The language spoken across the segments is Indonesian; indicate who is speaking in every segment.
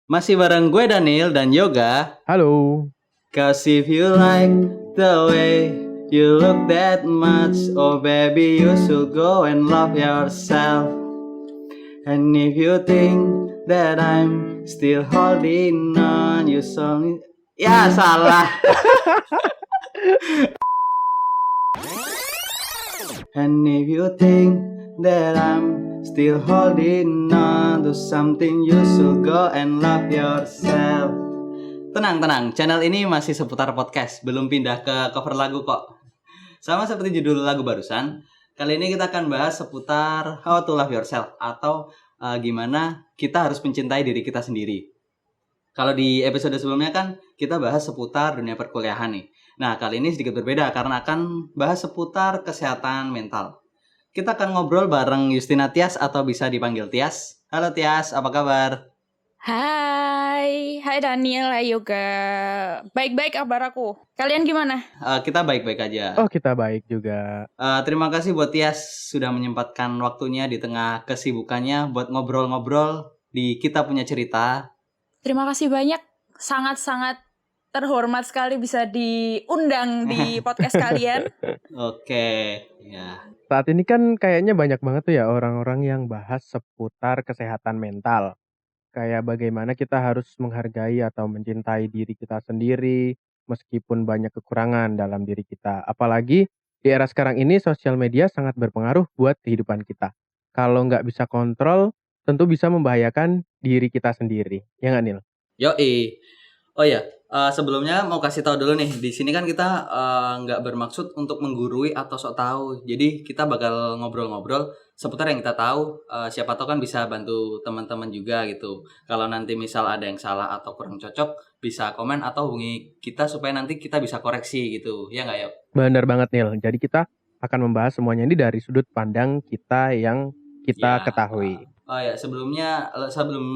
Speaker 1: Masih bareng gue Daniel dan Yoga.
Speaker 2: Halo.
Speaker 1: Cause if you like the way you look that much, oh baby you should go and love yourself. And if you think that I'm still holding on, you saw me. Ya salah. And if you think that I'm still holding on to something, you should go and love yourself. Tenang, channel ini masih seputar podcast, belum pindah ke cover lagu kok. Sama seperti judul lagu barusan, kali ini kita akan bahas seputar how to love yourself, atau gimana kita harus mencintai diri kita sendiri. Kalau di episode sebelumnya kan kita bahas seputar dunia perkuliahan nih. Nah, kali ini sedikit berbeda karena akan bahas seputar kesehatan mental. Kita akan ngobrol bareng Justina Tias atau bisa dipanggil Tias. Halo Tias, apa kabar?
Speaker 3: Hai Daniel, hai Yoga. Baik-baik kabar aku. Kalian gimana?
Speaker 1: Kita baik-baik aja.
Speaker 2: Oh, kita baik juga.
Speaker 1: Terima kasih buat Tias sudah menyempatkan waktunya di tengah kesibukannya buat ngobrol-ngobrol di Kita Punya Cerita.
Speaker 3: Terima kasih banyak. Sangat-sangat terhormat sekali bisa diundang di podcast kalian.
Speaker 1: Oke, ya.
Speaker 2: Saat ini kan kayaknya banyak banget tuh ya orang-orang yang bahas seputar kesehatan mental. Kayak bagaimana kita harus menghargai atau mencintai diri kita sendiri meskipun banyak kekurangan dalam diri kita. Apalagi di era sekarang ini sosial media sangat berpengaruh buat kehidupan kita. Kalau nggak bisa kontrol, tentu bisa membahayakan diri kita sendiri. Ya nggak, Nil?
Speaker 1: Yoi. Oh ya, sebelumnya mau kasih tahu dulu nih, di sini kan kita nggak bermaksud untuk menggurui atau sok tahu. Jadi kita bakal ngobrol-ngobrol seputar yang kita tahu. Siapa tahu kan bisa bantu teman-teman juga gitu. Kalau nanti misal ada yang salah atau kurang cocok, bisa komen atau hubungi kita supaya nanti kita bisa koreksi gitu. Ya nggak ya?
Speaker 2: Benar banget, Nil. Jadi kita akan membahas semuanya ini dari sudut pandang kita yang kita ketahui.
Speaker 1: Oh ya, sebelum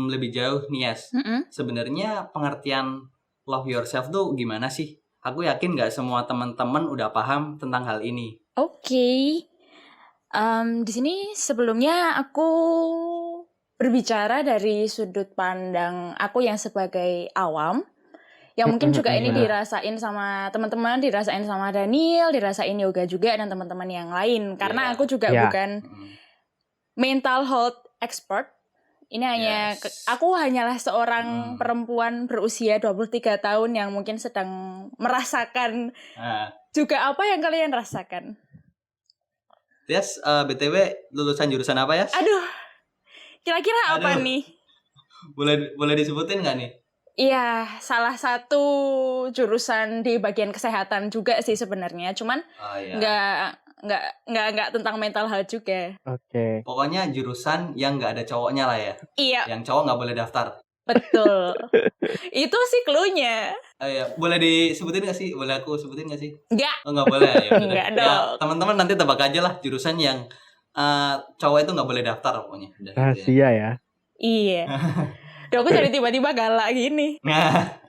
Speaker 1: lebih jauh nih Yes, sebenarnya pengertian love yourself tuh gimana sih? Aku yakin nggak semua teman-teman udah paham tentang hal ini.
Speaker 3: Oke. Di sini sebelumnya aku berbicara dari sudut pandang aku yang sebagai awam. Yang mungkin juga ini dirasain sama teman-teman, dirasain sama Daniel, dirasain Yoga juga dan teman-teman yang lain. Karena aku juga bukan mental health expert. Ini hanya aku hanyalah seorang perempuan berusia 23 tahun yang mungkin sedang merasakan juga apa yang kalian rasakan.
Speaker 1: Yes, BTW lulusan jurusan apa ya?
Speaker 3: Aduh, kira-kira apa nih?
Speaker 1: Boleh disebutin nggak nih?
Speaker 3: Iya, salah satu jurusan di bagian kesehatan juga sih sebenarnya. Cuman nggak tentang mental health juga.
Speaker 2: Oke.
Speaker 1: Pokoknya jurusan yang nggak ada cowoknya lah ya.
Speaker 3: Iya.
Speaker 1: Yang cowok nggak boleh daftar.
Speaker 3: Betul. Itu sih clue-nya.
Speaker 1: Ya, boleh disebutin nggak sih? Boleh aku sebutin nggak sih?
Speaker 3: Nggak.
Speaker 1: Oh, nggak boleh ya.
Speaker 3: Nggak dong.
Speaker 1: Ya, teman-teman nanti tebak aja lah jurusan yang cowok itu nggak boleh daftar pokoknya.
Speaker 2: Rahasia ya.
Speaker 3: Iya. Duh, aku jadi tiba-tiba galak gini.
Speaker 1: Nah,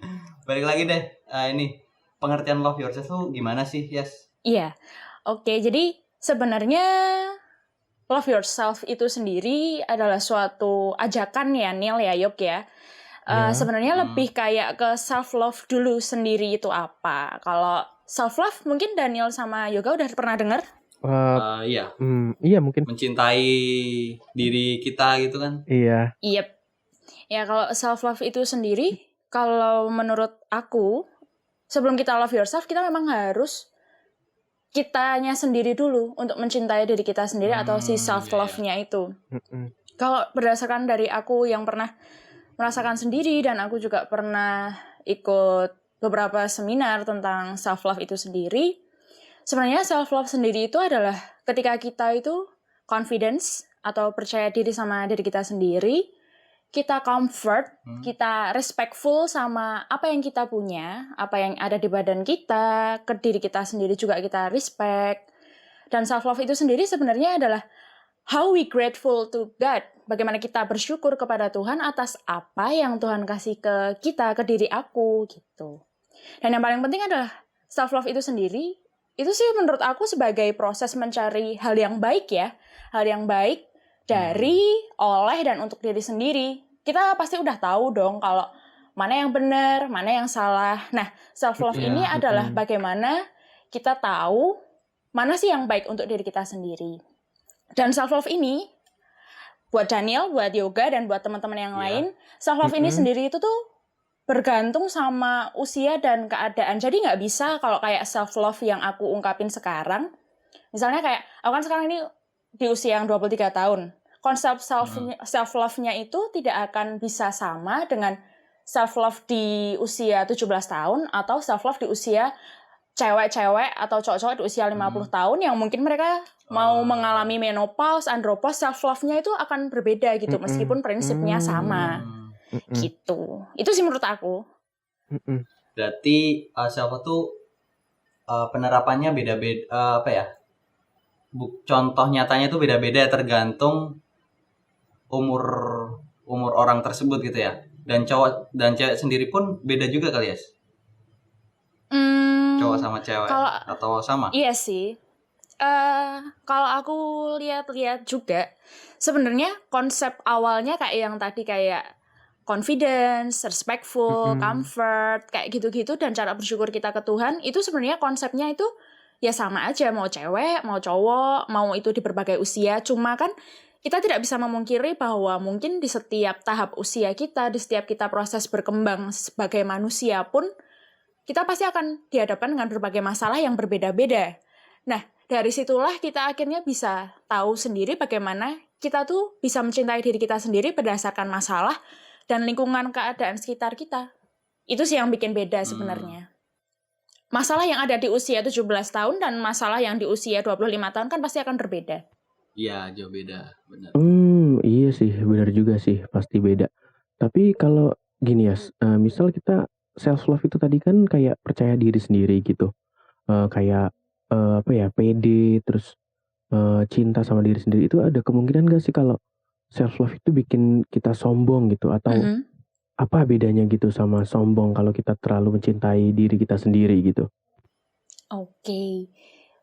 Speaker 1: balik lagi deh. Ini pengertian love yourself tuh gimana sih, Yes?
Speaker 3: Iya. Oke, jadi sebenarnya love yourself itu sendiri adalah suatu ajakan ya, Neil ya, Yok ya. Sebenarnya lebih kayak ke self love dulu sendiri itu apa. Kalau self love mungkin Daniel sama Yoga udah pernah dengar?
Speaker 1: Iya.
Speaker 2: Iya mungkin.
Speaker 1: Mencintai diri kita gitu kan?
Speaker 2: Iya.
Speaker 3: Yep. Ya kalau self love itu sendiri, kalau menurut aku, sebelum kita love yourself, kita memang harus kitanya sendiri dulu untuk mencintai diri kita sendiri atau si self love-nya itu. Kalau berdasarkan dari aku yang pernah merasakan sendiri dan aku juga pernah ikut beberapa seminar tentang self love itu sendiri. Sebenarnya self love sendiri itu adalah ketika kita itu confidence atau percaya diri sama diri kita sendiri, kita comfort, kita respectful sama apa yang kita punya, apa yang ada di badan kita, ke diri kita sendiri juga kita respect. Dan self love itu sendiri sebenarnya adalah how we grateful to God. Bagaimana kita bersyukur kepada Tuhan atas apa yang Tuhan kasih ke kita, ke diri aku gitu. Dan yang paling penting adalah self love itu sendiri, itu sih menurut aku sebagai proses mencari hal yang baik ya. Hal yang baik dari, oleh, dan untuk diri sendiri. kita pasti udah tahu dong kalau mana yang benar, mana yang salah. Nah, self love ini
Speaker 1: Iya.
Speaker 3: adalah bagaimana kita tahu mana sih yang baik untuk diri kita sendiri. Dan self love ini buat Daniel, buat Yoga, dan buat teman-teman yang
Speaker 1: Iya.
Speaker 3: lain, self love ini sendiri itu tuh bergantung sama usia dan keadaan. Jadi nggak bisa kalau kayak self love yang aku ungkapin sekarang. Misalnya kayak aku kan sekarang ini di usia yang 23 tahun. Konsep self love-nya itu tidak akan bisa sama dengan self love di usia 17 tahun atau self love di usia cewek-cewek atau cowok-cowok di usia 50 tahun yang mungkin mereka mau mengalami menopause, andropause, self love-nya itu akan berbeda gitu meskipun prinsipnya sama. Gitu. Itu sih menurut aku.
Speaker 1: Berarti self love tuh penerapannya beda-beda, apa ya? Contoh nyatanya tuh beda-beda tergantung umur orang tersebut gitu ya. Dan cowok dan cewek sendiri pun beda juga kali ya. Cowok sama cewek atau sama?
Speaker 3: Iya sih. Kalau aku lihat-lihat juga, sebenarnya konsep awalnya kayak yang tadi kayak confidence, respectful, comfort, kayak gitu-gitu, dan cara bersyukur kita ke Tuhan, itu sebenarnya konsepnya itu ya sama aja, mau cewek, mau cowok, mau itu di berbagai usia. Cuma kan kita tidak bisa memungkiri bahwa mungkin di setiap tahap usia kita, di setiap kita proses berkembang sebagai manusia pun, kita pasti akan dihadapkan dengan berbagai masalah yang berbeda-beda. Nah, dari situlah kita akhirnya bisa tahu sendiri bagaimana kita tuh bisa mencintai diri kita sendiri berdasarkan masalah dan lingkungan keadaan sekitar kita. Itu sih yang bikin beda sebenarnya. Masalah yang ada di usia 17 tahun dan masalah yang di usia 25 tahun kan pasti akan berbeda.
Speaker 1: Iya, jauh beda, benar.
Speaker 2: Iya sih, benar juga sih, pasti beda. Tapi kalau gini ya, misal kita self love itu tadi kan kayak percaya diri sendiri gitu, kayak apa ya, pede, terus cinta sama diri sendiri, itu ada kemungkinan gak sih kalau self love itu bikin kita sombong gitu, atau apa bedanya gitu sama sombong kalau kita terlalu mencintai diri kita sendiri gitu?
Speaker 3: Oke.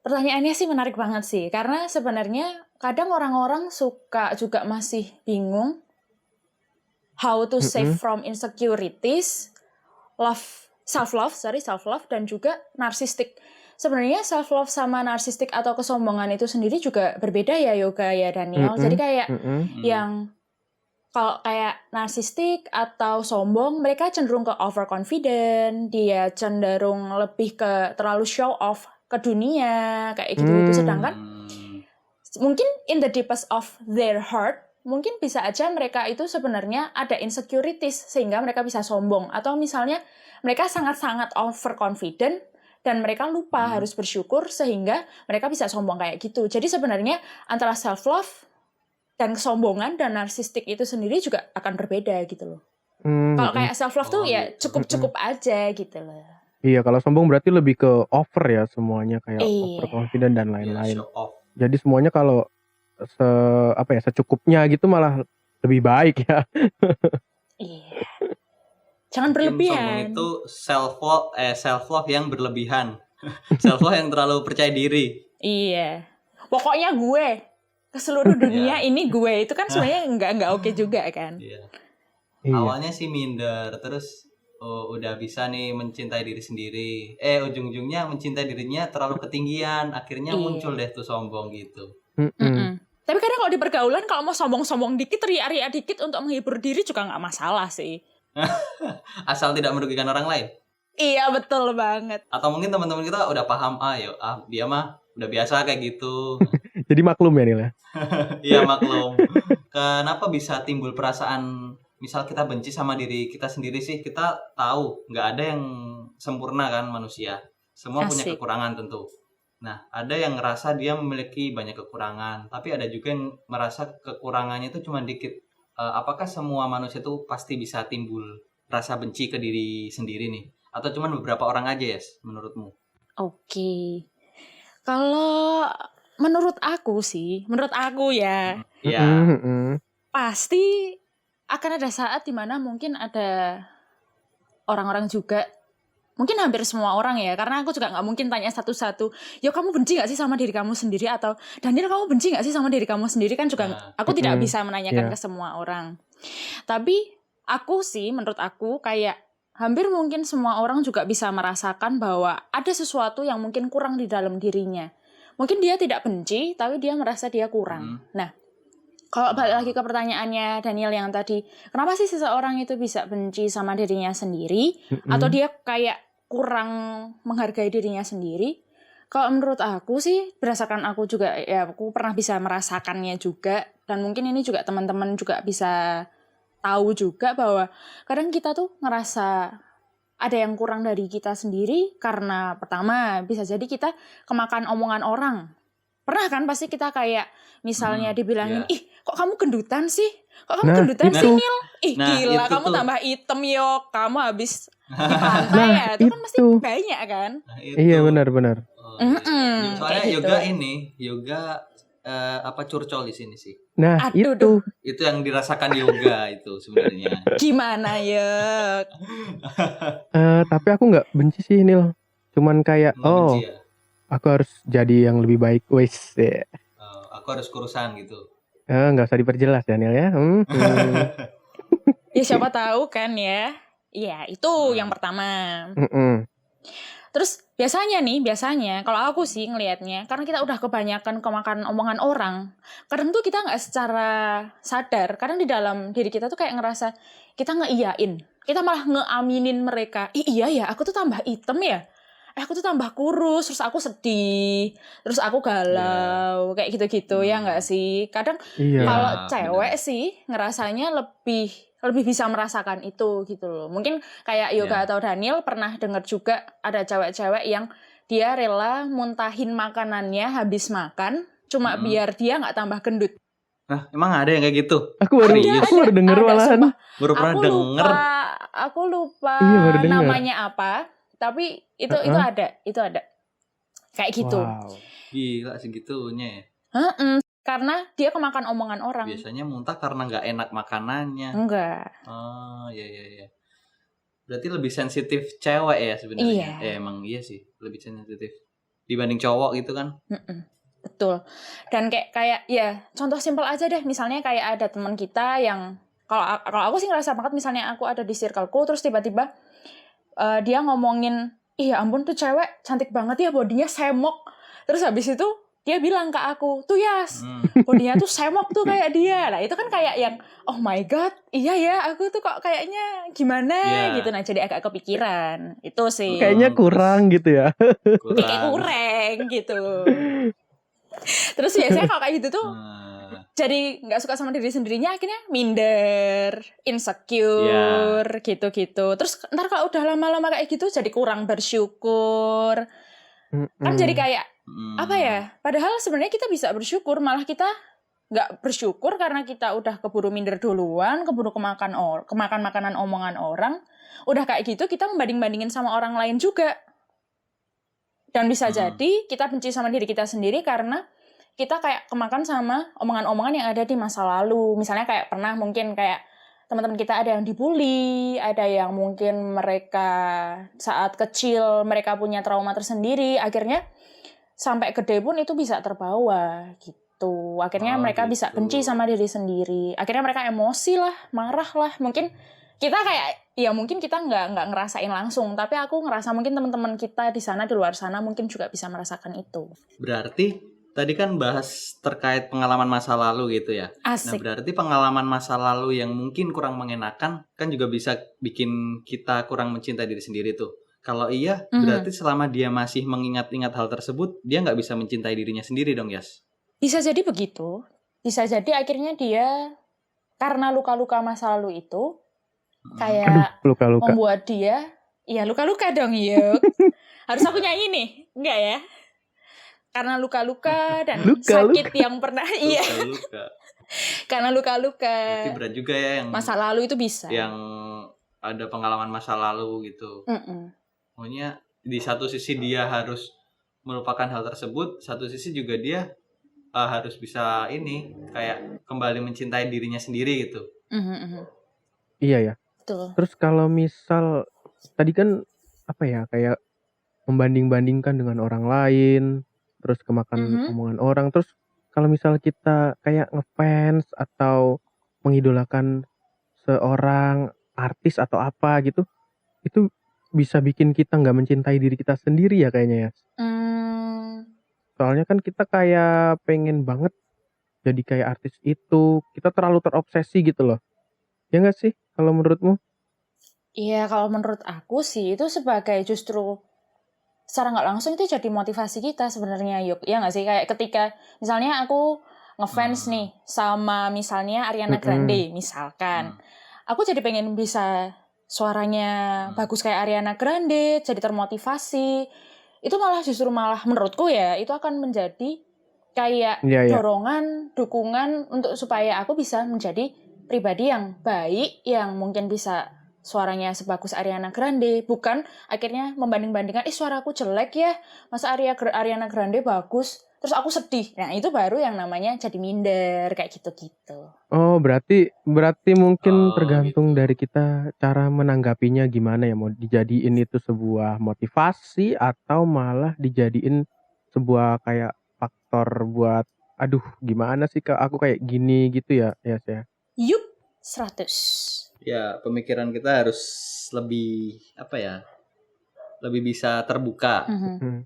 Speaker 3: Pertanyaannya sih menarik banget sih, karena sebenarnya kadang orang-orang suka juga masih bingung how to save from insecurities, self love, dan juga narsistik. Sebenarnya self love sama narsistik atau kesombongan itu sendiri juga berbeda ya, Yoga ya, Daniel. Jadi kayak yang kalau kayak narsistik atau sombong, mereka cenderung ke overconfident, dia cenderung lebih ke terlalu show off ke dunia, kayak gitu-gitu. Sedangkan mungkin in the deepest of their heart, mungkin bisa aja mereka itu sebenarnya ada insecurities sehingga mereka bisa sombong. Atau misalnya mereka sangat-sangat overconfident dan mereka lupa harus bersyukur sehingga mereka bisa sombong kayak gitu. Jadi sebenarnya antara self-love dan kesombongan dan narsistik itu sendiri juga akan berbeda gitu loh. Kalau kayak self-love tuh ya cukup-cukup aja gitu loh.
Speaker 2: Iya, kalau sombong berarti lebih ke over ya semuanya, kayak overconfident dan lain-lain.
Speaker 1: Show off.
Speaker 2: Jadi semuanya kalau secukupnya gitu malah lebih baik ya.
Speaker 3: Iya. Jangan
Speaker 1: Mungkin
Speaker 3: berlebihan.
Speaker 1: sombong itu self love yang berlebihan. Self love yang terlalu percaya diri.
Speaker 3: Iya. Pokoknya gue ke seluruh dunia ini gue, itu kan sebenarnya nggak oke juga kan.
Speaker 1: Iya.
Speaker 2: Iya.
Speaker 1: Awalnya sih minder, terus udah bisa nih mencintai diri sendiri. Ujung-ujungnya mencintai dirinya terlalu ketinggian, akhirnya muncul deh tuh sombong gitu.
Speaker 3: Tapi kadang kalau di pergaulan, kalau mau sombong-sombong dikit, riak-riak dikit untuk menghibur diri juga nggak masalah sih.
Speaker 1: Asal tidak merugikan orang lain.
Speaker 3: Iya, betul banget.
Speaker 1: Atau mungkin teman-teman kita udah paham, dia mah udah biasa kayak gitu.
Speaker 2: Jadi maklum ya Nila.
Speaker 1: Iya, maklum. Kenapa bisa timbul perasaan misal kita benci sama diri kita sendiri sih? Kita tahu nggak ada yang sempurna kan manusia. Semua punya kekurangan tentu. Nah, ada yang ngerasa dia memiliki banyak kekurangan, tapi ada juga yang merasa kekurangannya itu cuma dikit. Apakah semua manusia itu pasti bisa timbul rasa benci ke diri sendiri nih? Atau cuma beberapa orang aja, Yes, menurutmu?
Speaker 3: Oke. Kalau menurut aku ya, pasti akan ada saat dimana mungkin ada orang-orang juga mungkin hampir semua orang ya, karena aku juga nggak mungkin tanya satu-satu, yo kamu benci nggak sih sama diri kamu sendiri, atau Daniel kamu benci nggak sih sama diri kamu sendiri, kan juga
Speaker 1: Nah,
Speaker 3: aku tidak
Speaker 2: Mm-mm.
Speaker 3: bisa menanyakan
Speaker 2: Iya.
Speaker 3: ke semua orang. Tapi aku sih, menurut aku kayak hampir mungkin semua orang juga bisa merasakan bahwa ada sesuatu yang mungkin kurang di dalam dirinya. Mungkin dia tidak benci, tapi dia merasa dia kurang. Nah, kalau balik lagi ke pertanyaannya Daniel yang tadi, kenapa sih seseorang itu bisa benci sama dirinya sendiri, atau
Speaker 2: Mm-mm.
Speaker 3: dia kayak kurang menghargai dirinya sendiri? Kalau menurut aku sih, berdasarkan aku juga, ya aku pernah bisa merasakannya juga, dan mungkin ini juga teman-teman juga bisa tahu juga bahwa kadang kita tuh ngerasa ada yang kurang dari kita sendiri karena pertama bisa jadi kita kemakan omongan orang. Pernah kan pasti kita kayak misalnya dibilangin,
Speaker 1: Iya.
Speaker 3: ih kok kamu gendutan sih? Kok kamu
Speaker 2: Nah,
Speaker 3: gendutan
Speaker 2: itu.
Speaker 3: sih Nil? Ih
Speaker 1: Nah,
Speaker 3: gila
Speaker 1: itu
Speaker 3: kamu
Speaker 1: tuh.
Speaker 3: tambah item yo, kamu habis di pantai
Speaker 2: Nah,
Speaker 3: ya. Itu kan pasti
Speaker 2: itu.
Speaker 3: banyak kan?
Speaker 1: Nah,
Speaker 2: Iya, benar-benar.
Speaker 1: Oh, iya. Soalnya
Speaker 3: Kayak gitu.
Speaker 1: yoga curcol di sini sih.
Speaker 2: Nah,
Speaker 3: Aduh,
Speaker 2: itu.
Speaker 1: Itu yang dirasakan yoga itu sebenarnya.
Speaker 3: Gimana ya?
Speaker 2: Tapi aku nggak benci sih, Nil. Cuman kayak,
Speaker 1: Nggak benci ya.
Speaker 2: aku harus jadi yang lebih baik. Wes, ya.
Speaker 1: Aku harus kurusan gitu.
Speaker 2: Nggak usah diperjelas ya, Nil ya.
Speaker 3: Ya siapa tahu kan ya. Iya, itu yang pertama.
Speaker 2: Mm-mm.
Speaker 3: Terus biasanya kalau aku sih ngelihatnya, karena kita udah kebanyakan kemakan omongan orang, kadang tuh kita nggak secara sadar, kadang di dalam diri kita tuh kayak ngerasa kita ngeiyain, kita malah ngeaminin mereka. Iya ya, aku tuh tambah item ya, aku tuh tambah kurus, terus aku sedih, terus aku galau, kayak gitu-gitu ya nggak sih? Kadang
Speaker 2: Iya.
Speaker 3: kalau
Speaker 1: Ya,
Speaker 3: cewek
Speaker 1: benar.
Speaker 3: sih ngerasanya lebih bisa merasakan itu gitu loh. Mungkin kayak Yoga atau Daniel pernah dengar juga ada cewek-cewek yang dia rela muntahin makanannya habis makan cuma biar dia nggak tambah gendut.
Speaker 1: Nah, emang ada yang kayak gitu?
Speaker 2: Aku baru denger malahan.
Speaker 3: Sumpah.
Speaker 1: Baru pernah denger.
Speaker 3: Aku lupa
Speaker 2: Iya, baru denger.
Speaker 3: namanya apa, tapi itu ada. Kayak gitu.
Speaker 2: Wow.
Speaker 1: Gila segitunya ya.
Speaker 3: Karena dia kemakan omongan orang.
Speaker 1: Biasanya muntah karena nggak enak makanannya.
Speaker 3: Enggak.
Speaker 1: Oh, iya. Berarti lebih sensitif cewek ya sebenarnya.
Speaker 3: Iya.
Speaker 1: Emang iya sih, lebih sensitif dibanding cowok gitu kan.
Speaker 3: Betul. Dan kayak ya contoh simpel aja deh, misalnya kayak ada teman kita yang kalau aku sih ngerasa banget, misalnya aku ada di circleku terus tiba-tiba dia ngomongin, ih ya ampun tuh cewek cantik banget ya, bodinya semok. Terus habis itu dia bilang ke aku, tuh Yas, bodinya tuh semok tuh kayak dia. Nah itu kan kayak yang, oh my god, iya ya, aku tuh kok kayaknya gimana gitu. Nah jadi agak kepikiran. Itu sih.
Speaker 2: Kayaknya kurang gitu ya.
Speaker 3: Kayak kurang gitu. Terus biasanya kalau kayak gitu tuh jadi nggak suka sama diri sendirinya, akhirnya minder, insecure, gitu-gitu. Terus ntar kalau udah lama-lama kayak gitu jadi kurang bersyukur. Kan jadi kayak apa ya? Padahal sebenarnya kita bisa bersyukur, malah kita nggak bersyukur karena kita udah keburu minder duluan, keburu kemakan makanan omongan orang. Udah kayak gitu kita membanding-bandingin sama orang lain juga. Dan bisa jadi kita benci sama diri kita sendiri karena kita kayak kemakan sama omongan-omongan yang ada di masa lalu. Misalnya kayak pernah mungkin kayak teman-teman kita ada yang dibully, ada yang mungkin mereka saat kecil mereka punya trauma tersendiri, akhirnya sampai gede pun itu bisa terbawa gitu. Akhirnya mereka bisa benci sama diri sendiri. Akhirnya mereka emosi lah, marah lah. Mungkin kita kayak, ya mungkin kita nggak ngerasain langsung, tapi aku ngerasa mungkin teman-teman kita di sana, di luar sana mungkin juga bisa merasakan itu.
Speaker 1: Berarti tadi kan bahas terkait pengalaman masa lalu gitu ya.
Speaker 3: Asik.
Speaker 1: Nah berarti pengalaman masa lalu yang mungkin kurang mengenakan kan juga bisa bikin kita kurang mencintai diri sendiri tuh. Kalau iya, berarti selama dia masih mengingat-ingat hal tersebut, dia nggak bisa mencintai dirinya sendiri dong, Yas?
Speaker 3: Bisa jadi begitu. Bisa jadi akhirnya dia karena luka-luka masa lalu itu kayak
Speaker 2: luka-luka.
Speaker 3: membuat dia, ya luka-luka dong yuk. Harus aku nyanyi nih? Enggak ya? Karena luka-luka dan sakit yang pernah, iya. Karena luka-luka.
Speaker 1: Berarti berat juga ya yang
Speaker 3: masa lalu itu bisa.
Speaker 1: Yang ada pengalaman masa lalu gitu. Pokoknya di satu sisi dia harus melupakan hal tersebut, satu sisi juga dia harus bisa ini kayak kembali mencintai dirinya sendiri gitu.
Speaker 2: Iya ya.
Speaker 3: Betul.
Speaker 2: Terus kalau misal tadi kan apa ya, kayak membanding-bandingkan dengan orang lain, terus kemakan
Speaker 3: Mhm.
Speaker 2: omongan orang. Terus kalau misal kita kayak ngefans atau mengidolakan seorang artis atau apa gitu, itu bisa bikin kita nggak mencintai diri kita sendiri ya kayaknya ya.
Speaker 3: Mmm.
Speaker 2: Soalnya kan kita kayak pengen banget jadi kayak artis itu, kita terlalu terobsesi gitu loh. Ya nggak sih kalau menurutmu?
Speaker 3: Iya, kalau menurut aku sih itu sebagai justru secara nggak langsung itu jadi motivasi kita sebenarnya, Yuk. Ya nggak sih? Kayak ketika misalnya aku ngefans
Speaker 1: Hmm.
Speaker 3: nih sama misalnya Ariana
Speaker 2: Mhm.
Speaker 3: Grande, misalkan.
Speaker 1: Hmm.
Speaker 3: Aku jadi pengen bisa suaranya bagus kayak Ariana Grande, jadi termotivasi. Itu malah justru malah menurutku ya, itu akan menjadi kayak
Speaker 2: Iya ya.
Speaker 3: dorongan, dukungan untuk supaya aku bisa menjadi pribadi yang baik, yang mungkin bisa suaranya sebagus Ariana Grande, bukan akhirnya membanding-bandingkan, suaraku jelek ya, masa Ariana Grande bagus, terus aku sedih. Nah, itu baru yang namanya jadi minder, kayak gitu-gitu.
Speaker 2: Oh, berarti mungkin
Speaker 1: Oh
Speaker 2: tergantung
Speaker 1: gitu.
Speaker 2: dari kita cara menanggapinya gimana ya, mau dijadiin itu sebuah motivasi atau malah dijadiin sebuah kayak faktor buat, "Aduh gimana sih Kak, aku kayak gini," gitu ya, Yas, ya?
Speaker 3: Yup, 100.
Speaker 1: Ya, pemikiran kita harus lebih apa ya? Lebih bisa terbuka.
Speaker 3: Mhm.
Speaker 2: Mhm.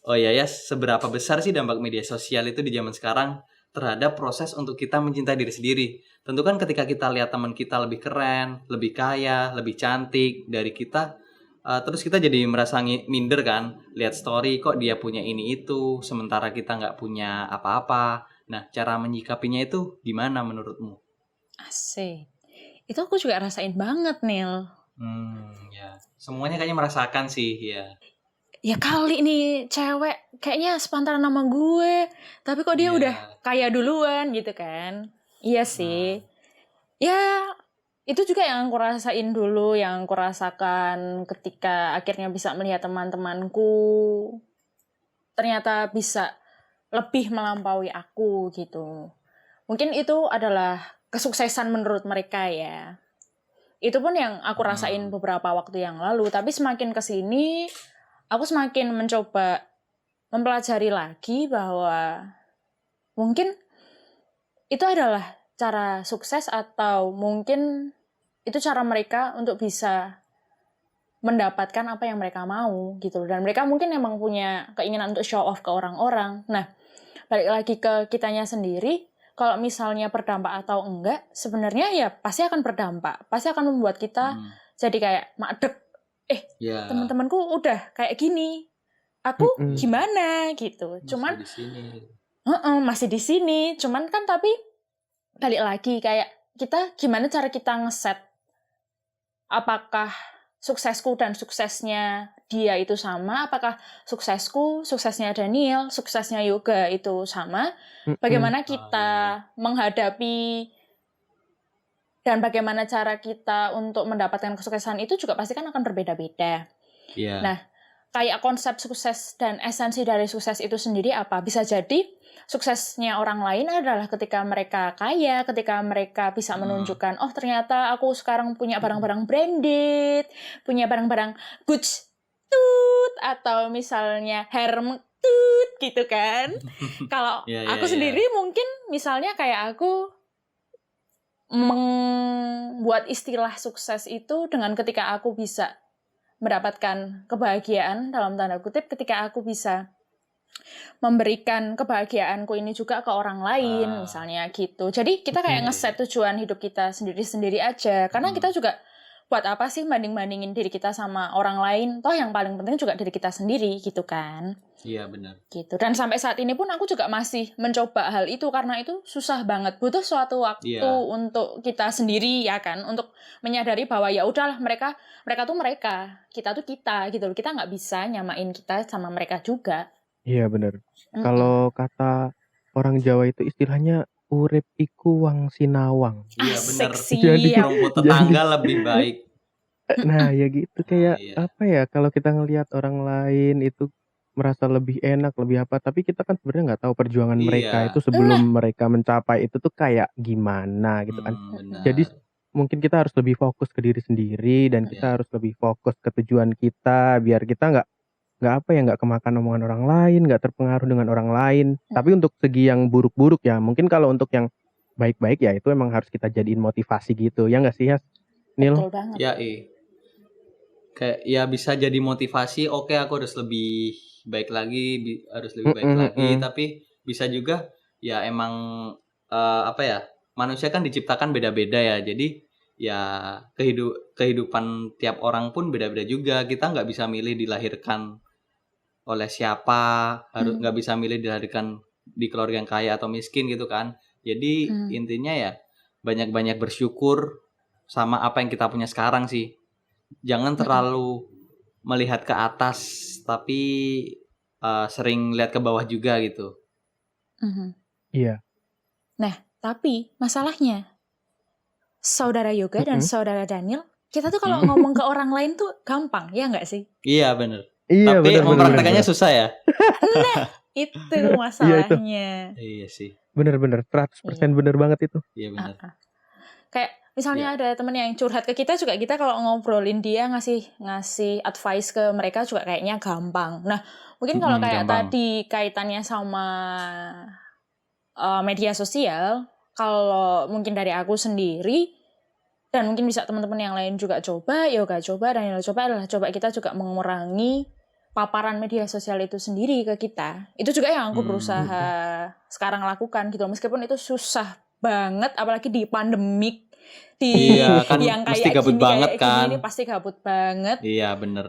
Speaker 1: Oh iya ya, seberapa besar sih dampak media sosial itu di zaman sekarang terhadap proses untuk kita mencintai diri sendiri? Tentu kan ketika kita lihat teman kita lebih keren, lebih kaya, lebih cantik dari kita, terus kita jadi merasa minder kan, lihat story kok dia punya ini itu, sementara kita nggak punya apa-apa. Nah, cara menyikapinya itu gimana menurutmu?
Speaker 3: Asik. Itu aku juga rasain banget, Nil.
Speaker 1: Ya. Semuanya kayaknya merasakan sih, ya.
Speaker 3: Ya kali nih cewek kayaknya sepantaran sama gue, tapi kok dia
Speaker 1: Iya.
Speaker 3: udah kaya duluan gitu kan. Iya sih. Ya, itu juga yang aku rasain dulu, yang aku rasakan ketika akhirnya bisa melihat teman-temanku ternyata bisa lebih melampaui aku gitu. Mungkin itu adalah kesuksesan menurut mereka ya. Itu pun yang aku rasain beberapa waktu yang lalu, tapi semakin kesini aku semakin mencoba mempelajari lagi bahwa mungkin itu adalah cara sukses atau mungkin itu cara mereka untuk bisa mendapatkan apa yang mereka mau gitu. Dan mereka mungkin emang punya keinginan untuk show off ke orang-orang. Nah, balik lagi ke kitanya sendiri, kalau misalnya berdampak atau enggak, sebenarnya ya pasti akan berdampak. Pasti akan membuat kita jadi kayak madep. Teman-temanku udah kayak gini. Aku
Speaker 2: Mhm.
Speaker 3: gimana gitu. Cuman
Speaker 1: di sini.
Speaker 3: masih di sini. Cuman kan tapi balik lagi kayak kita gimana cara kita ngeset apakah suksesku dan suksesnya dia itu sama, apakah suksesnya Daniel, suksesnya Yoga itu sama,
Speaker 2: Mhm.
Speaker 3: bagaimana kita menghadapi dan bagaimana cara kita untuk mendapatkan kesuksesan itu juga pasti kan akan berbeda-beda.
Speaker 1: Iya.
Speaker 3: Nah, kayak konsep sukses dan esensi dari sukses itu sendiri apa? Bisa jadi suksesnya orang lain adalah ketika mereka kaya, ketika mereka bisa menunjukkan, oh ternyata aku sekarang punya barang-barang branded, punya barang-barang Gucci tut, atau misalnya Hermes tut, gitu kan. Kalau aku sendiri mungkin misalnya kayak aku membuat istilah sukses itu dengan ketika aku bisa mendapatkan kebahagiaan dalam tanda kutip ketika aku bisa memberikan kebahagiaanku ini juga ke orang lain misalnya gitu. Jadi kita kayak ngeset tujuan hidup kita sendiri-sendiri aja karena kita juga buat apa sih banding-bandingin diri kita sama orang lain, toh yang paling penting juga diri kita sendiri gitu kan.
Speaker 1: Iya benar.
Speaker 3: Gitu. Dan sampai saat ini pun aku juga masih mencoba hal itu karena itu susah banget. Butuh suatu waktu untuk kita sendiri ya kan, untuk menyadari bahwa ya udahlah mereka tuh mereka, kita tuh kita gitu loh. Kita nggak bisa nyamain kita sama mereka juga.
Speaker 2: Iya bener. Kalau kata orang Jawa itu istilahnya urip iku wang sinawang.
Speaker 1: Iya benar.
Speaker 2: Jadi
Speaker 1: Rumput tetangga lebih baik.
Speaker 2: Nah ya gitu kayak apa ya, kalau kita ngelihat orang lain itu merasa lebih enak, lebih apa, tapi kita kan sebenarnya nggak tahu perjuangan mereka itu sebelum mereka mencapai itu tuh kayak gimana gitu kan. Jadi mungkin kita harus lebih fokus ke diri sendiri dan
Speaker 1: Iya.
Speaker 2: kita harus lebih fokus ke tujuan kita biar kita nggak apa ya, nggak kemakan omongan orang lain, nggak terpengaruh dengan orang lain. Tapi untuk segi yang buruk-buruk ya, mungkin kalau untuk yang baik-baik ya itu emang harus kita jadiin motivasi gitu. Ya nggak sih ya, Nil?
Speaker 3: Betul banget.
Speaker 1: Ya, kayak ya bisa jadi motivasi. Oke, aku harus lebih baik lagi, harus lebih baik lagi. Tapi bisa juga ya emang apa ya, manusia kan diciptakan beda-beda ya. Jadi ya kehidupan tiap orang pun beda-beda juga. Kita nggak bisa milih dilahirkan oleh siapa, harus nggak bisa milih dilahirkan di keluarga yang kaya atau miskin gitu kan. Jadi intinya ya banyak-banyak bersyukur sama apa yang kita punya sekarang sih. Jangan terlalu melihat ke atas, tapi sering lihat ke bawah juga gitu.
Speaker 2: Iya.
Speaker 3: Nah, tapi masalahnya saudara Yoga dan saudara Daniel, kita tuh kalau ngomong ke orang lain tuh gampang, ya nggak sih?
Speaker 1: Iya bener.
Speaker 2: Iya,
Speaker 1: Tapi
Speaker 2: bener.
Speaker 1: mempraktekannya susah ya.
Speaker 3: Nah, itu masalahnya.
Speaker 1: Iya sih.
Speaker 2: Bener-bener 100% bener banget itu.
Speaker 1: Iya bener.
Speaker 3: Kayak misalnya ada temen yang curhat ke kita juga, kita kalau ngobrolin dia ngasih advice ke mereka juga kayaknya gampang. Nah, mungkin kalau kayak
Speaker 1: gampang.
Speaker 3: tadi kaitannya sama media sosial, kalau mungkin dari aku sendiri dan mungkin bisa teman-teman yang lain juga coba, Yoga coba, Daniel coba adalah coba kita juga mengurangi paparan media sosial itu sendiri ke kita. Itu juga yang aku berusaha sekarang lakukan gitu. Meskipun itu susah banget, apalagi di pandemik,
Speaker 1: Iya kan
Speaker 3: yang
Speaker 1: mesti
Speaker 3: kayak
Speaker 1: gabut
Speaker 3: gini,
Speaker 1: banget
Speaker 3: kayak
Speaker 1: kan.
Speaker 3: gini ini pasti gabut banget.
Speaker 1: Iya bener.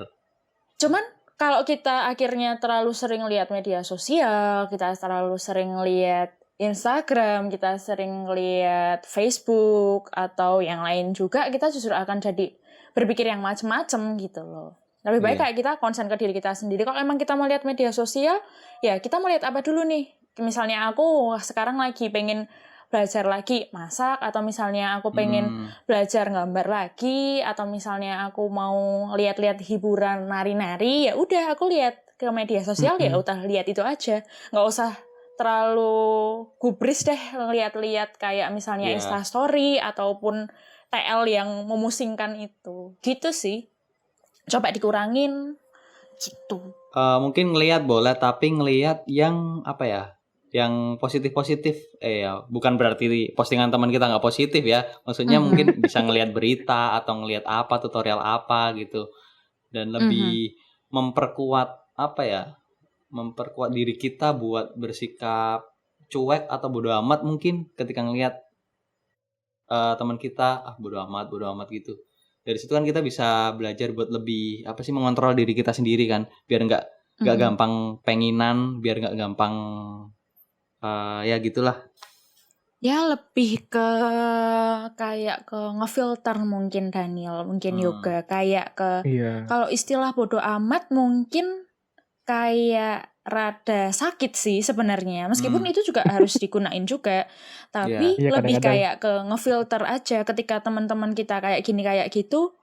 Speaker 3: Cuman kalau kita akhirnya terlalu sering lihat media sosial, kita terlalu sering lihat Instagram, kita sering lihat Facebook atau yang lain juga, kita justru akan jadi berpikir yang macem-macem gitu loh. Lebih baik kayak kita konsen ke diri kita sendiri. Kalau emang kita mau lihat media sosial, ya kita mau lihat apa dulu nih. Misalnya aku sekarang lagi pengen belajar lagi masak, atau misalnya aku pengen belajar gambar lagi, atau misalnya aku mau lihat-lihat hiburan nari-nari, ya udah aku lihat ke media sosial, ya udah lihat itu aja. Nggak usah terlalu gubris deh lihat-lihat kayak misalnya Instastory ataupun TL yang memusingkan itu. Gitu sih. Coba dikurangin gitu.
Speaker 1: Mungkin ngelihat boleh, tapi ngelihat yang apa ya? Yang positif-positif. Ya, bukan berarti postingan teman kita nggak positif ya. Maksudnya mungkin bisa ngelihat berita atau ngelihat apa, tutorial apa gitu. Dan lebih memperkuat apa ya? Memperkuat diri kita buat bersikap cuek atau bodo amat mungkin ketika ngelihat teman kita bodo amat gitu. Dari situ kan kita bisa belajar buat lebih apa sih, mengontrol diri kita sendiri kan, biar nggak gampang penginan, biar nggak gampang ya gitulah. Ya
Speaker 3: lebih ke kayak ke ngefilter mungkin Daniel, mungkin Yoga kayak ke kalau istilah bodo amat mungkin kayak rada sakit sih sebenarnya, meskipun itu juga harus digunain juga, tapi lebih kayak ke ngefilter aja. Ketika teman-teman kita kayak gini kayak gitu,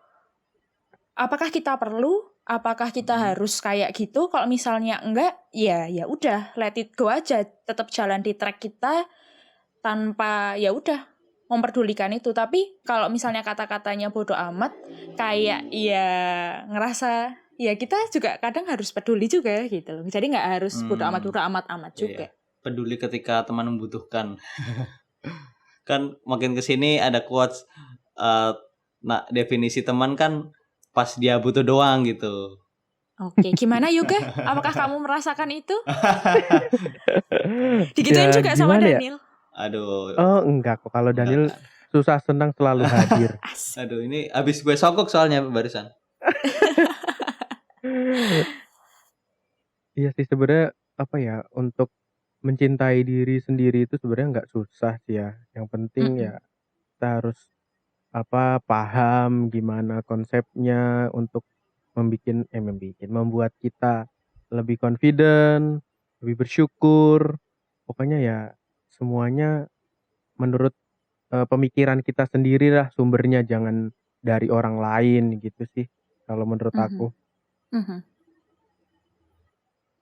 Speaker 3: apakah kita perlu, apakah kita harus kayak gitu? Kalau misalnya enggak, ya udah let it go aja, tetap jalan di track kita tanpa ya udah memperdulikan itu. Tapi kalau misalnya kata-katanya bodo amat, kayak ya ngerasa ya kita juga kadang harus peduli juga gitu loh. Jadi nggak harus bodo amat juga.
Speaker 1: Peduli ketika teman membutuhkan. Kan makin kesini ada quotes, definisi teman kan pas dia butuh doang gitu.
Speaker 3: Oke, gimana Yoga? Apakah kamu merasakan itu? Digituin juga sama Daniel.
Speaker 2: Ya? Aduh. Oh enggak kok, kalau Daniel susah senang selalu hadir.
Speaker 1: Aduh, ini abis gue sogok soalnya barusan.
Speaker 2: Iya sih, sebenarnya apa ya, untuk mencintai diri sendiri itu sebenarnya nggak susah sih ya. Yang penting ya kita harus paham gimana konsepnya untuk membuat kita lebih confident, lebih bersyukur. Pokoknya ya semuanya menurut pemikiran kita sendiri lah sumbernya, jangan dari orang lain gitu sih kalau menurut aku.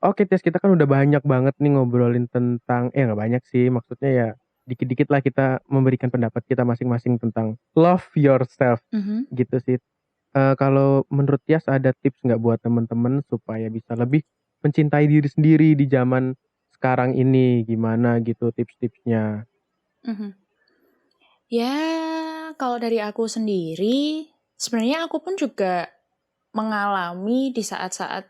Speaker 2: Oke Tes, kita kan udah banyak banget nih ngobrolin tentang nggak banyak sih, maksudnya ya dikit-dikit lah kita memberikan pendapat kita masing-masing tentang love yourself
Speaker 3: Mhm.
Speaker 2: gitu sih. Kalau menurut Tias ada tips nggak buat temen-temen supaya bisa lebih mencintai diri sendiri di zaman sekarang ini, gimana gitu tips-tipsnya?
Speaker 3: Mhm. Ya, kalau dari aku sendiri, sebenarnya aku pun juga mengalami di saat-saat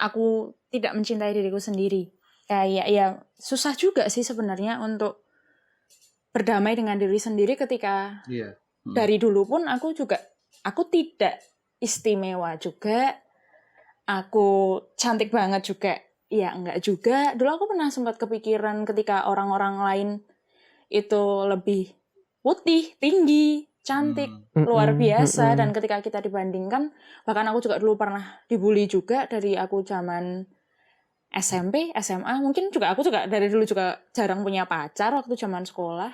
Speaker 3: aku tidak mencintai diriku sendiri. Kayak ya susah juga sih sebenarnya untuk berdamai dengan diri sendiri ketika
Speaker 1: Iya.
Speaker 3: dari dulu pun aku tidak istimewa juga, aku cantik banget juga. Ya enggak juga. Dulu aku pernah sempat kepikiran ketika orang-orang lain itu lebih putih, tinggi, cantik, luar biasa, dan ketika kita dibandingkan, bahkan aku juga dulu pernah dibully juga dari aku zaman SMP, SMA, mungkin juga aku juga dari dulu juga jarang punya pacar waktu zaman sekolah.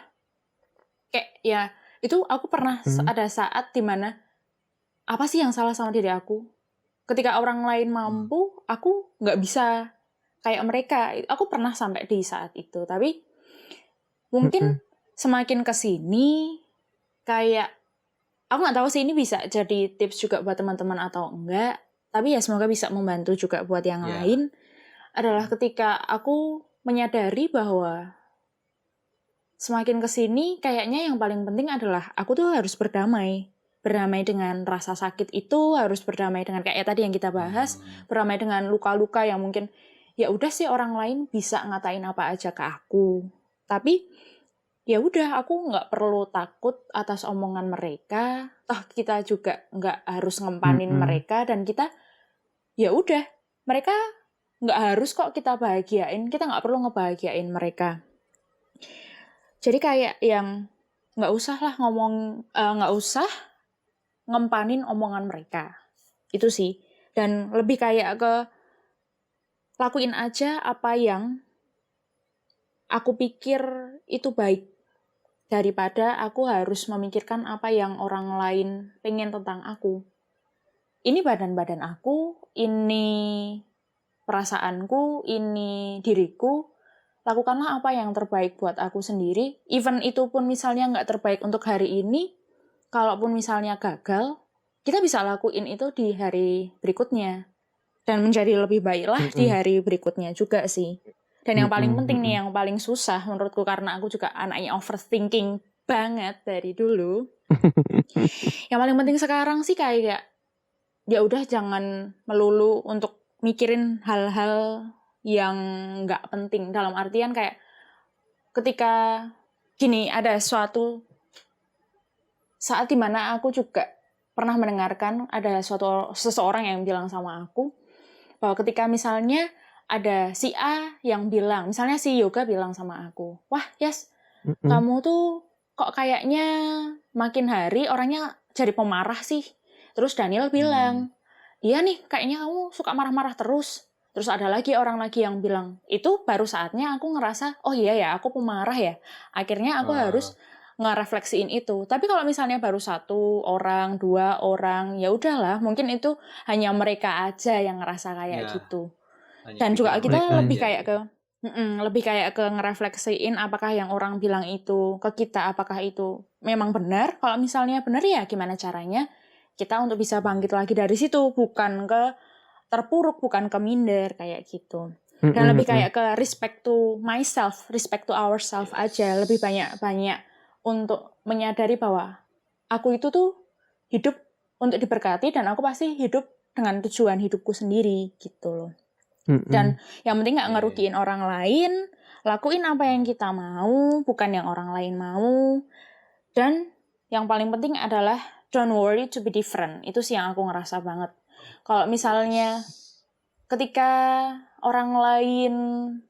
Speaker 3: Kayak ya itu aku pernah ada saat dimana apa sih yang salah sama diri aku? Ketika orang lain mampu, aku nggak bisa kayak mereka. Aku pernah sampai di saat itu, tapi mungkin semakin kesini kayak aku nggak tahu sih ini bisa jadi tips juga buat teman-teman atau enggak, tapi ya semoga bisa membantu juga buat yang lain, adalah ketika aku menyadari bahwa semakin kesini kayaknya yang paling penting adalah aku tuh harus berdamai dengan rasa sakit itu, harus berdamai dengan kayak tadi yang kita bahas, berdamai dengan luka-luka yang mungkin ya udah sih orang lain bisa ngatain apa aja ke aku, tapi ya udah aku nggak perlu takut atas omongan mereka, toh kita juga nggak harus ngempanin mereka, dan kita ya udah mereka nggak harus kok kita bahagiain, kita nggak perlu ngebahagiain mereka. Jadi kayak yang nggak usah lah nggak usah ngempanin omongan mereka, itu sih. Dan lebih kayak ke lakuin aja apa yang aku pikir itu baik, daripada aku harus memikirkan apa yang orang lain pengen tentang aku. Ini badan aku, ini perasaanku, ini diriku. Lakukanlah apa yang terbaik buat aku sendiri. Even itu pun misalnya nggak terbaik untuk hari ini, kalaupun misalnya gagal, kita bisa lakuin itu di hari berikutnya. Dan menjadi lebih baiklah di hari berikutnya juga sih. Dan yang paling penting nih, yang paling susah menurutku, karena aku juga anaknya overthinking banget dari dulu. Yang paling penting sekarang sih kayak ya udah jangan melulu untuk mikirin hal-hal yang nggak penting. Dalam artian kayak ketika gini, ada suatu saat dimana aku juga pernah mendengarkan ada seseorang yang bilang sama aku bahwa ketika misalnya ada si A yang bilang, misalnya si Yoga bilang sama aku, wah Yas, kamu tuh kok kayaknya makin hari orangnya jadi pemarah sih. Terus Daniel bilang, iya nih kayaknya kamu suka marah-marah terus. Terus ada lagi orang lagi yang bilang, itu baru saatnya aku ngerasa, oh iya ya aku pemarah ya. Akhirnya aku harus ngerefleksiin itu. Tapi kalau misalnya baru satu orang, dua orang, ya udahlah, mungkin itu hanya mereka aja yang ngerasa kayak gitu. Dan juga kita lebih kayak ke ngerefleksiin apakah yang orang bilang itu ke kita, apakah itu memang benar. Kalau misalnya benar ya gimana caranya kita untuk bisa bangkit lagi dari situ, bukan ke terpuruk, bukan ke minder kayak gitu. Dan lebih kayak ke respect to myself, respect to ourselves aja, lebih banyak untuk menyadari bahwa aku itu tuh hidup untuk diberkati dan aku pasti hidup dengan tujuan hidupku sendiri gitu loh. Dan yang penting gak ngerugiin orang lain, lakuin apa yang kita mau, bukan yang orang lain mau. Dan yang paling penting adalah don't worry to be different. Itu sih yang aku ngerasa banget. Kalau misalnya ketika orang lain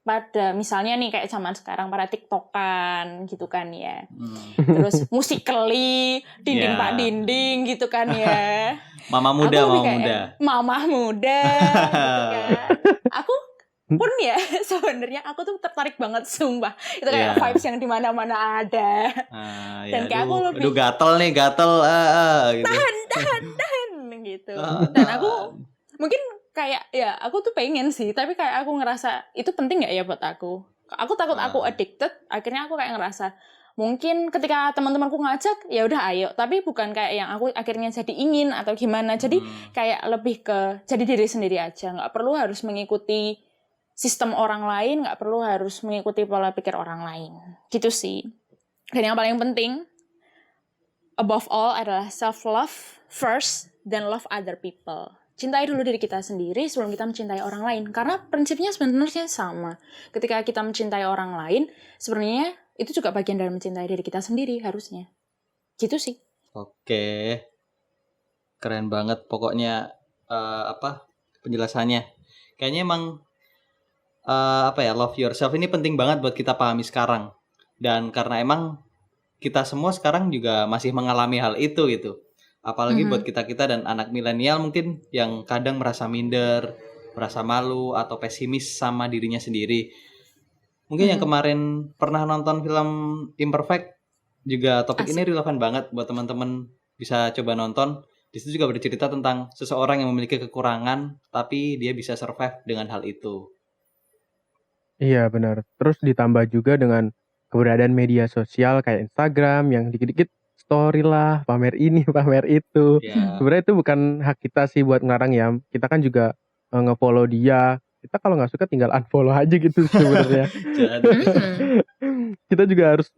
Speaker 3: pada, misalnya nih kayak zaman sekarang pada TikTokan gitu kan ya. Terus Musical.ly, dinding pak dinding gitu kan ya.
Speaker 1: Mama muda.
Speaker 3: Gitu kan. Aku pun ya sebenarnya aku tuh tertarik banget sumpah. Itu kayak vibes yang di mana-mana ada. Dan kayak aku lebih
Speaker 1: gatel gitu.
Speaker 3: Tahan gitu. Dan aku mungkin kayak ya aku tuh pengen sih, tapi kayak aku ngerasa itu penting gak ya buat aku? Aku takut aku addicted, akhirnya aku kayak ngerasa mungkin ketika teman-temanku ngajak ya udah ayo, tapi bukan kayak yang aku akhirnya jadi ingin atau gimana. Jadi kayak lebih ke jadi diri sendiri aja, nggak perlu harus mengikuti sistem orang lain, nggak perlu harus mengikuti pola pikir orang lain, gitu sih. Dan yang paling penting above all adalah self love first, then love other people. Cintai dulu diri kita sendiri sebelum kita mencintai orang lain. Karena prinsipnya sebenarnya sama. Ketika kita mencintai orang lain, sebenarnya itu juga bagian dari mencintai diri kita sendiri harusnya. Gitu sih.
Speaker 1: Oke. Keren banget pokoknya penjelasannya. Kayaknya emang love yourself ini penting banget buat kita pahami sekarang. Dan karena emang kita semua sekarang juga masih mengalami hal itu gitu. Apalagi buat kita-kita dan anak milenial mungkin yang kadang merasa minder, merasa malu atau pesimis sama dirinya sendiri. Mungkin yang kemarin pernah nonton film Imperfect juga topik ini relevan banget buat teman-teman, bisa coba nonton. Di situ juga bercerita tentang seseorang yang memiliki kekurangan tapi dia bisa survive dengan hal itu.
Speaker 2: Iya benar. Terus ditambah juga dengan keberadaan media sosial kayak Instagram yang dikit-dikit story lah, pamer ini, pamer itu.
Speaker 1: Ya.
Speaker 2: Sebenarnya itu bukan hak kita sih buat ngarang ya. Kita kan juga nge-follow dia. Kita kalau nggak suka tinggal unfollow aja gitu sebenarnya. Kita juga harus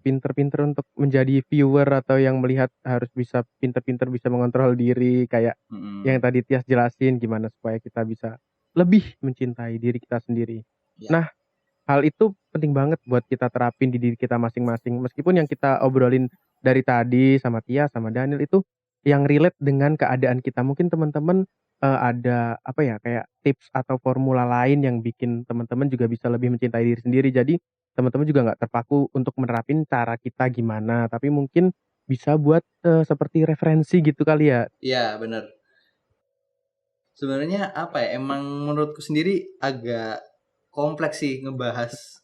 Speaker 2: pinter-pinter untuk menjadi viewer atau yang melihat, harus bisa pinter-pinter bisa mengontrol diri kayak yang tadi Tias jelasin gimana supaya kita bisa lebih mencintai diri kita sendiri.
Speaker 1: Ya.
Speaker 2: Nah, hal itu penting banget buat kita terapin di diri kita masing-masing. Meskipun yang kita obrolin dari tadi sama Tia, sama Daniel itu yang relate dengan keadaan kita. Mungkin teman-teman ada kayak tips atau formula lain yang bikin teman-teman juga bisa lebih mencintai diri sendiri. Jadi teman-teman juga nggak terpaku untuk menerapin cara kita gimana, tapi mungkin bisa buat seperti referensi gitu kali ya.
Speaker 1: Iya, benar. Sebenarnya emang menurutku sendiri agak kompleks sih ngebahas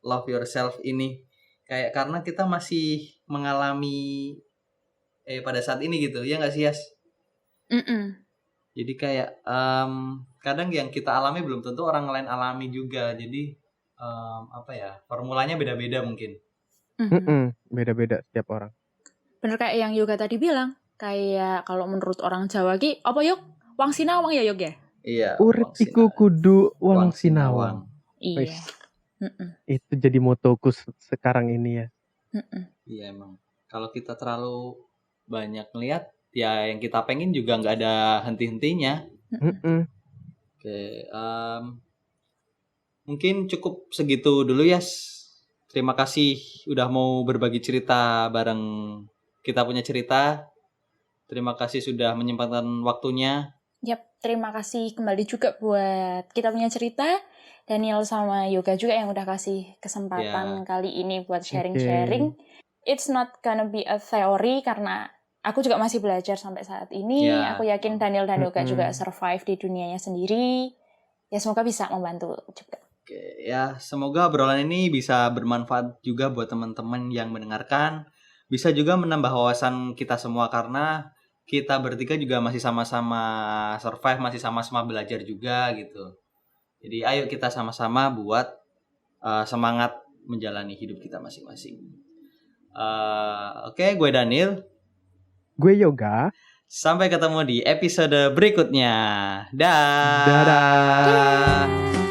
Speaker 1: love yourself ini. Kayak karena kita masih mengalami pada saat ini gitu, ya nggak sih Yas? Jadi kayak kadang yang kita alami belum tentu orang lain alami juga. Jadi formulanya beda-beda mungkin.
Speaker 2: Beda-beda setiap orang.
Speaker 3: Bener kayak yang Yoga tadi bilang. Kayak kalau menurut orang Jawa ki, apa yuk? Wang sinawang ya Yoga?
Speaker 1: Iya.
Speaker 2: Urip iku kudu wang sinawang.
Speaker 3: Iya.
Speaker 2: Itu jadi motoku sekarang ini ya.
Speaker 1: Iya emang. Kalau kita terlalu banyak ngeliat, ya yang kita pengen juga nggak ada henti-hentinya. Oke, mungkin cukup segitu dulu Yas. Terima kasih udah mau berbagi cerita bareng Kita Punya Cerita. Terima kasih sudah menyempatkan waktunya.
Speaker 3: Yap, terima kasih kembali juga buat Kita Punya Cerita. Daniel sama Yoga juga yang udah kasih kesempatan kali ini buat sharing-sharing. It's not gonna be a theory karena aku juga masih belajar sampai saat ini. Aku yakin Daniel dan Yoga juga survive di dunianya sendiri. Ya semoga bisa membantu juga.
Speaker 1: Oke, ya semoga obrolan ini bisa bermanfaat juga buat teman-teman yang mendengarkan. Bisa juga menambah wawasan kita semua karena kita bertiga juga masih sama-sama survive, masih sama-sama belajar juga gitu. Jadi ayo kita sama-sama buat semangat menjalani hidup kita masing-masing. Oke, gue Daniel.
Speaker 2: Gue Yoga.
Speaker 1: Sampai ketemu di episode berikutnya. Dadah.
Speaker 3: Dadah.